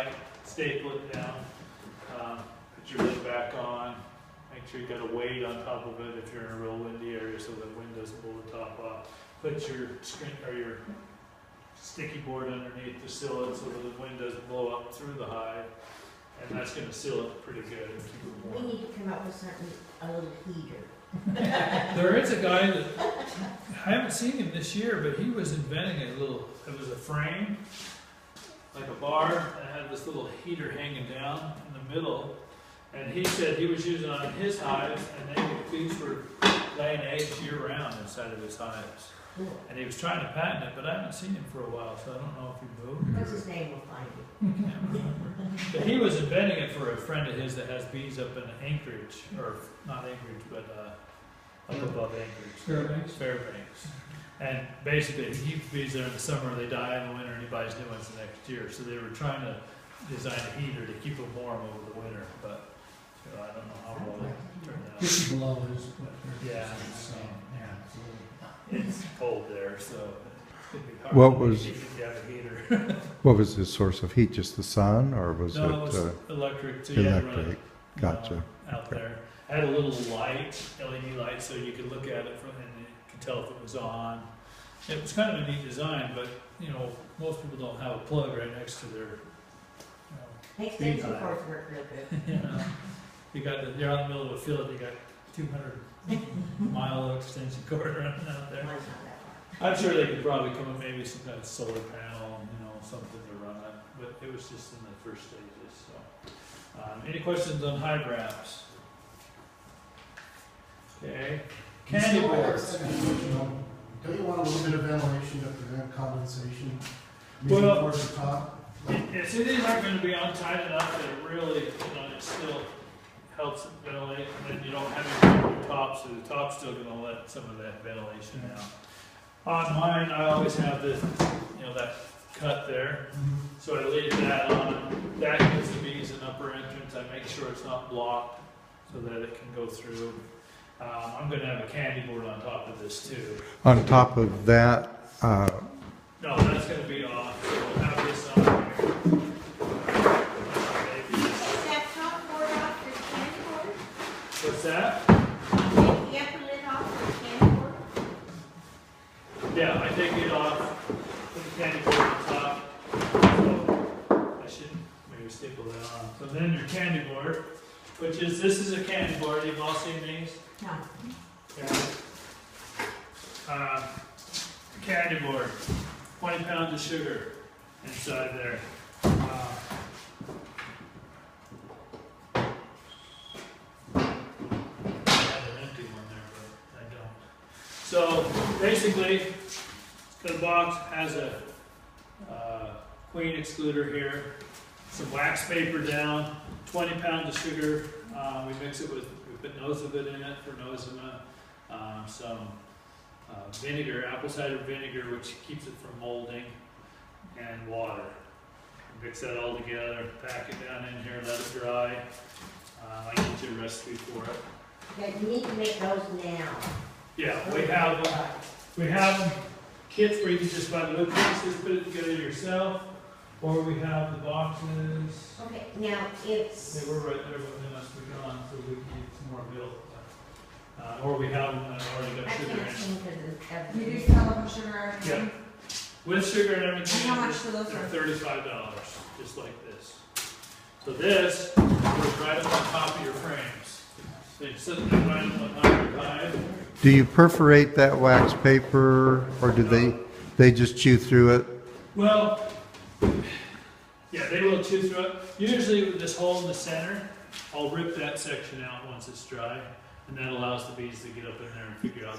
tight, staple it down, put your lid back on, make sure you got a weight on top of it if you're in a real windy area so the wind doesn't blow the top off. Put your screen or your sticky board underneath to seal it so that the wind doesn't blow up through the hive, and that's going to seal it pretty good and keep it We warm. need to come up with something, a little heater. There is a guy that, I haven't seen him this year, but he was inventing a little, it was a frame, like a bar, and it had this little heater hanging down in the middle. And he said he was using it on his hives, and these were laying eggs year round inside of his hives. Cool. And he was trying to patent it, but I haven't seen him for a while, so I don't know if he moved. What's his name? We'll find it. Can't remember. But he was inventing it for a friend of his that has bees up in Anchorage, or not Anchorage, but up above Anchorage. Fairbanks? Fairbanks. And basically, he keeps bees there in the summer, they die in the winter, and he buys new ones the next year. So they were trying to design a heater to keep them warm over the winter, but I don't know how well it turned out. This is below his. Yeah. So, yeah, It's cold there, so it's gonna be hard What to was- keep if you have a heater. What was the source of heat? Just the sun, or was No, it it was electric, so you had to run electric? it Gotcha. out there. I had a little light, LED light, so you could look at it from, and you could tell if it was on. It was kind of a neat design, but, you know, most people don't have a plug right next to their, Makes Bee things, of hive. course, work real good. you know, you're out in the middle of a field, you got 200-mile extension cord running out there. Mine's not that far. I'm sure they could probably come up maybe some kind of solar panel, you know, something to run it, but it was just in the first stages, so. Any questions on hive wraps? Okay, candy boards. Don't you want a little bit of ventilation to prevent condensation? Well- Maybe towards the top? It's, these aren't gonna be on tight enough that it really, you know, it still helps it ventilate, and then you don't have any on the top, so the top's still gonna let some of that ventilation out. On mine, I always have this, you know, that cut there, so I leave that on. That gives the bees an upper entrance. I make sure it's not blocked so that it can go through. I'm gonna have a candy board on top of this too. On top of that, No, that's gonna be off, so we'll have this on here. Is that top board off your candy board? What's that? Take the upper lid off your candy board? Yeah, I take it off, put the candy board on top. So I should maybe staple that on. So then your candy board, which is, this is a candy board, you've all seen these? No. Yeah. Candy board, 20 pounds of sugar inside there. I have an empty one there, but I don't. So basically, the box has a queen excluder here, some wax paper down, 20 pounds of sugar. We mix it with, we put Nosivit in it for nosema, some vinegar, apple cider vinegar, which keeps it from molding, and water. Mix that all together, pack it down in here, let it dry. I get you a recipe for it. Yeah, you need to make those now. Yeah, we have kits where you can just buy the little pieces, put it together yourself, or we have the boxes. Okay, now it's, They were right there, but they must be gone, so we can get some more built. Or we have them that already I got sugar can't in. seem to. You do sell them sugar? Yeah. With sugar and everything. And how much do those they're run? $35, just like this. So this goes right up on top of your frames. So you sit there right up on top of your hive. do you perforate that wax paper, or do they just chew through it? Well, yeah, they will chew through it. Usually with this hole in the center, I'll rip that section out once it's dry, and that allows the bees to get up in there and figure out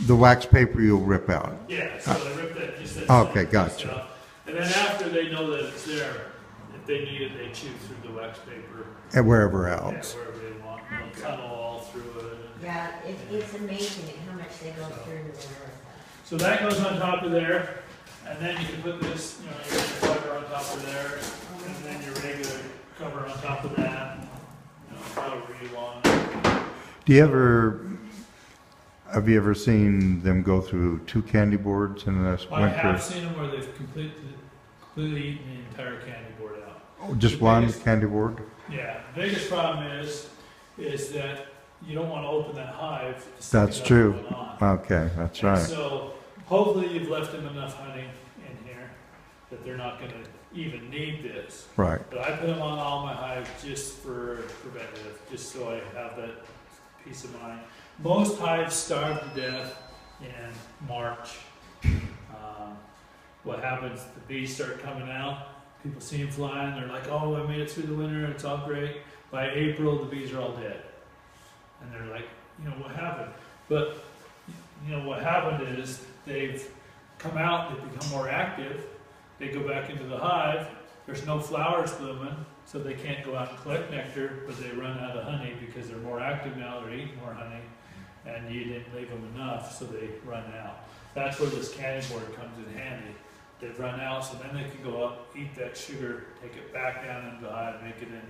The wax paper you'll rip out. yeah, so I rip that, just that Okay, center piece gotcha. out. And then after they know that it's there, if they need it, they chew through the wax paper, And wherever yeah, else. wherever they want. They'll tunnel all through it. And Yeah, it's amazing at how much they go through in the winter. so that goes on top of there, and then you can put this, you know, your cover on top of there, and then your regular cover on top of that, you know, however you want. Have you ever seen them go through 2 candy boards in this I winter? have seen them where they've completely completely eaten the entire candy board out. Oh, just The one biggest- candy board? Yeah, the biggest problem is that you don't want to open that hive. to see That's what's true. going on. Okay, that's And right. so hopefully you've left them enough honey in here that they're not going to even need this. Right. But I put them on all my hives just for preventative, just so I have that peace of mind. Most hives starve to death in March. What happens, the bees start coming out, people see them flying, they're like, oh, I made it through the winter, it's all great. By April, the bees are all dead. And they're like, what happened? But, what happened is they've come out, they've become more active, they go back into the hive, there's no flowers blooming, so they can't go out and collect nectar, but they run out of honey because they're more active now, they're eating more honey, and you didn't leave them enough, so they run out. That's where this candy board comes in handy. They've run out, so then they can go up, eat that sugar, take it back down into the hive, make it in,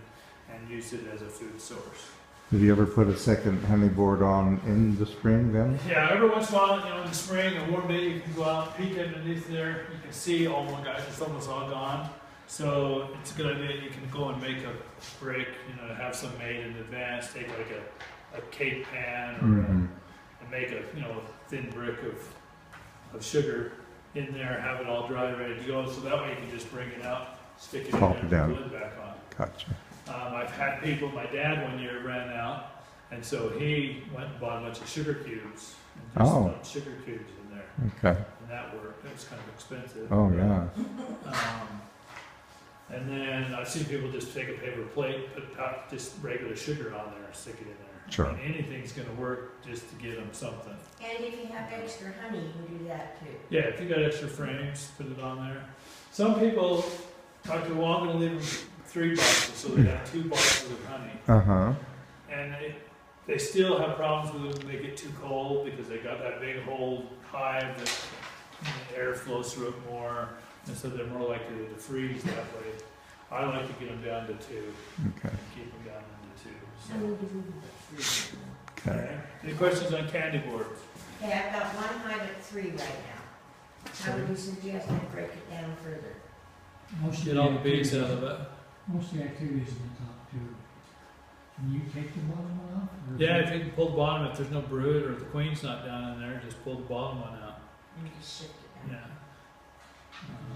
and use it as a food source. Have you ever put a second honey board on in the spring then? Yeah, every once in a while, in the spring, a warm day, you can go out and peek underneath there. You can see, oh my gosh, it's almost all gone. So it's a good idea. You can go and make a brick, have some made in advance. Take like a cake pan or Mhm. and make a thin brick of sugar in there. Have it all dry, ready to go. So that way you can just bring it out, stick it in Pop there, it and down. put the lid back on. Gotcha. I've had people, my dad one year ran out, and so he went and bought a bunch of sugar cubes and just Oh. dumped sugar cubes in there, Okay. and that worked. It was kind of expensive. Oh, yeah. And then I've seen people just take a paper plate, put just regular sugar on there, and stick it in there. Sure. And anything's going to work just to get them something. And if you have extra honey, you can do that too. Yeah, if you got extra frames, put it on there. Some people talk to, well, I'm going to leave them 3 boxes, so they got 2 boxes of honey. Uh-huh. And they still have problems with them. They get too cold because they got that big whole hive that air flows through it more, and so they're more likely to freeze that way. I like to get them down to 2 Okay. and keep them down into 2. So, Okay. Any questions on candy boards? Okay, I've got one hive at 3 right now. How would you suggest I break it down further? Most of Get the all the bees activities- out of it. Most of the activities in the top 2. Can you take the bottom one off? or is Yeah, it- if you can pull the bottom, if there's no brood or if the queen's not down in there, just pull the bottom one out. And just shift it Yeah. down.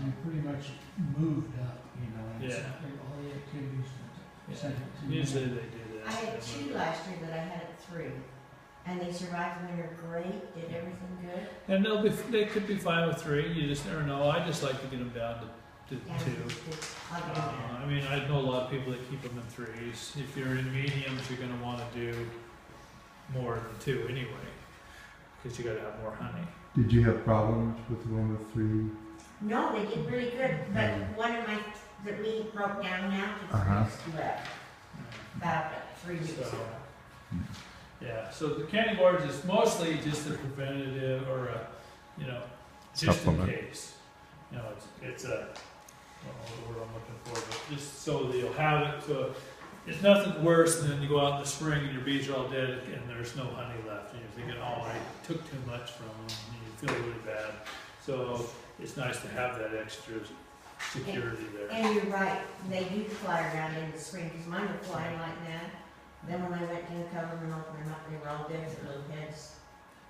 They pretty much moved up, and it's Yeah. like all the activities. Yeah. Second to Usually none. they do that. I had 2 last year that I had at 3, and they survived the winter great, did everything good. And they could be fine with 3. You just never know. I just like to get them down to And 2. I'll get it done. I mean, I know a lot of people that keep them in 3s. If you're in mediums, you're going to want to do more than 2 anyway, because you got to have more honey. Did you have problems with the one with 3? No, they did really good, but one of my, that we broke down now to 3 Uh-huh. left, about 3 weeks So, ago. yeah, so the candy boards is mostly just a preventative or a, just in Supplement. case. It's a, I don't know what word I'm looking for, but just so that you'll have it. So it's nothing worse than you go out in the spring and your bees are all dead and there's no honey left. And you're thinking, oh, I took too much from them, and you feel really bad. So it's nice to have that extra security there. And you're right, they do fly around in the spring, because mine were flying like that. Then when I went to uncover them and open them up, they were all dead, their little heads.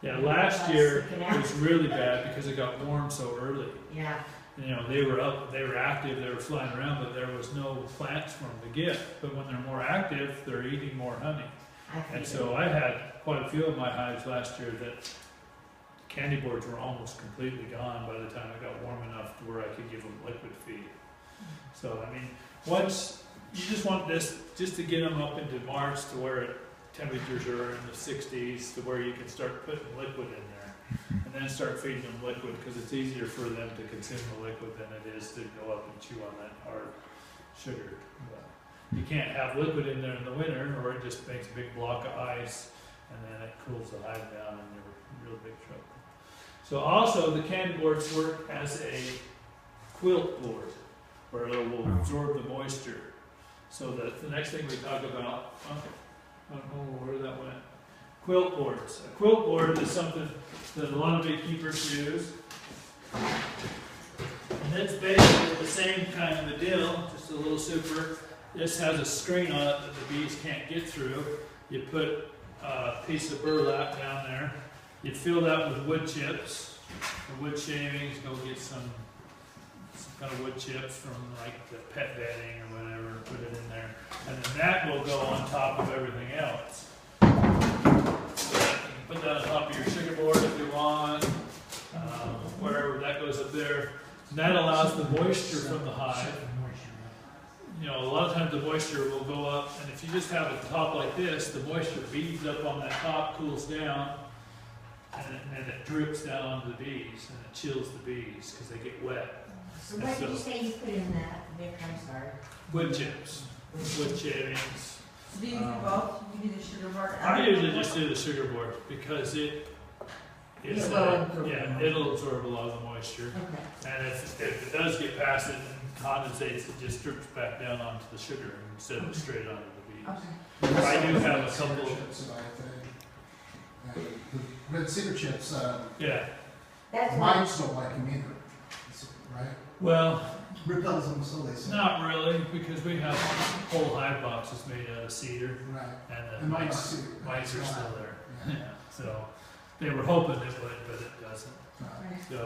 Yeah, last year it was really bad because it got warm so early. Yeah, They were up, they were active, they were flying around, but there was no plants for them to get. But when they're more active, they're eating more honey. I And figured. so I had quite a few of my hives last year that candy boards were almost completely gone by the time it got warm enough to where I could give them liquid feed. So, I mean, once, you just want this, just to get them up into March to where temperatures are in the 60s, to where you can start putting liquid in there. And then start feeding them liquid, because it's easier for them to consume the liquid than it is to go up and chew on that hard sugar. But you can't have liquid in there in the winter, or it just makes a big block of ice, and then it cools the hive down, and you're in real big trouble. So also, the candy boards work as a quilt board, where it will absorb the moisture. So that the next thing we talk about, I don't know where that went. Quilt boards. A quilt board is something that a lot of beekeepers use. And And it's basically the same kind of a deal, just a little super. This has a screen on it that the bees can't get through. You put a piece of burlap down there. You fill that with wood chips, or wood shavings. Go get some kind of wood chips from like the pet bedding or whatever. Put it in there, and then that will go on top of everything else. So you can put that on top of your sugar board if you want, wherever that goes up there. And that allows the moisture from the hive. You know, a lot of times the moisture will go up, and if you just have a top like this, the moisture beads up on that top, cools down, and it drips down onto the bees, and it chills the bees because they get wet. So what did you say you put in that, Vic, I'm sorry? Wood chips, wood shavings. So do you do both? You do the sugar board? I usually just do the sugar board because it's, It will absorb yeah, the it'll absorb a lot of the moisture. Okay. And if it does get past it and condensates, it just drips back down onto the sugar instead of straight onto the bees. Okay. I do have a Cedar couple- chips that I think. And the red cedar chips, Yeah, That's why, mites don't like them either, right? well, Repels them, so they say. not really, because we have whole hive boxes made out of cedar, Right. and the And mice are still there. Yeah, so they were hoping it would, but it doesn't. Right. right. So